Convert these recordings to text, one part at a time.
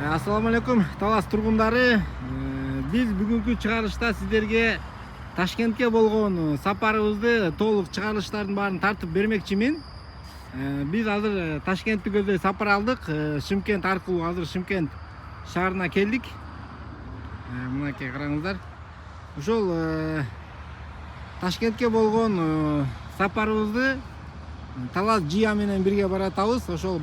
Assalamu алейкум, Талас тургундары. Биз бүгүнкү чыгарылышта сиздерге Ташкентке болгон сапарыбызды толук чыгарылыштардын баарын тартып бермекчимин. Биз азыр Ташкентти көздөй сапар алдык. Шымкент аркылуу азыр Шымкент шаарына келдик. Мынакей караңыздар. Ошол Ташкентке болгон сапарыбызды Талас Жия менен бирге баратабыз. Ошол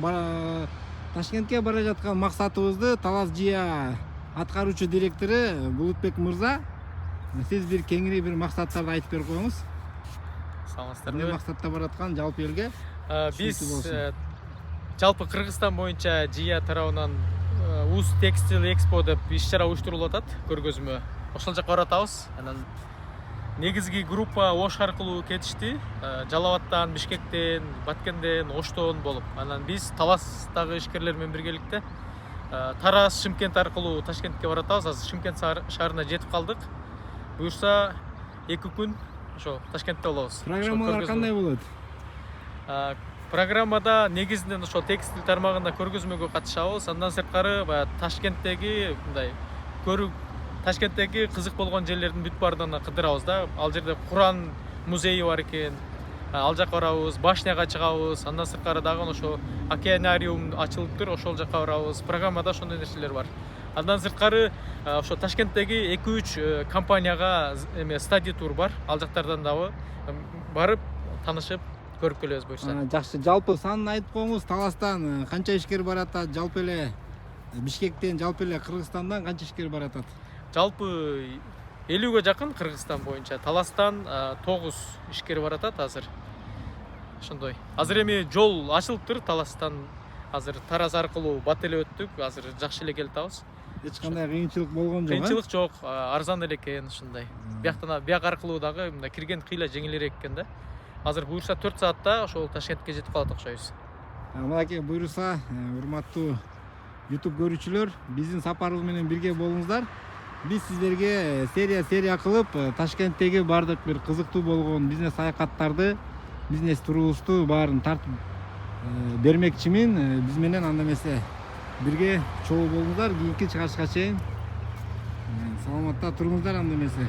Ташкентке бара жаткан максатыбызды Талас Жия аткаруучу директору Булутбек мырза, сиз бир кеңири бир максаттарды айтып берип коюңуз. Саламатсыздар. Эмне максатта бараткан жалпы элге? Биз жалпы Кыргызстан боюнча Жия тарабынан Уз текстил экспо деп иш-чара уюштурулуп атат, көргөзмө. Ошол жака баратабыз. Анан негизги группа Ош аркылуу кетишти. Жалал-Абадтан, Бишкектен, Баткенден, Оштон болуп. Анан биз Таластагы ишкерлер менен биргеликте Тараз, Шымкент аркылуу Ташкентке баратабыз. Азыр Шымкент шаарына жетип калдык. Буюрса 2 күн ошо Ташкентте болобуз. Программалар кандай болот? Программада негизинен ошо текстил тармагында көргөзмөгө катышабыз. Андан сырткары Ташкенттеги мындай Ташкенттеги кызык болгон жерлердин бүт баардыгын кыдырабыз да. Ал жерде Куран музейи бар экен. Ал жака барабыз, башняга чыгабыз. Андан сырткары дагы ошо океанариум ачылыптыр, ошол жака барабыз. Программада ошондой нерселер бар. Андан сырткары ошо Ташкенттеги 2-3 компанияга стадия тур бар. Ал жактардан дагы барып таанышып көрүп келебиз буюрса. Жакшы, жалпы санын айтып коюңуз. Таластан канча ишкер баратат? Жалпы эле Бишкектен, жалпы эле Кыргызстандан канча ишкер баратат? Жалпы 50ге жакын Кыргызстан боюнча. Таластан 9 ишкер баратат азыр. Ошондой. Азыр эми жол ачылыптыр Таластан. Азыр Тараз аркылуу Бат эле өттүк. Азыр жакшы эле келип атабыз. Эч кандай кыйынчылык болгон жок? Кыйынчылык жок, арзан эле экен ушундай. Бияк аркылуу дагы мындай кирген кыйла жеңилирээк экен да. Азыр буюрса 4 саатта ошол Ташкентке жетип калат окшойбуз. Мынакей буюрса, урматтуу YouTube көрүүчүлөр, биздин сапарыбыз менен бирге болуңуздар. Биз сиздерге серия кылып Ташкенттеги бардык бир кызыктуу болгон бизнес саякаттарды, бизнес турубузду баарын тартып бермекчимин. Биз менен анда эмесе бирге чогуу болуңуздар. Кийинки чыгарышка чейин саламатта туруңуздар анда эмесе.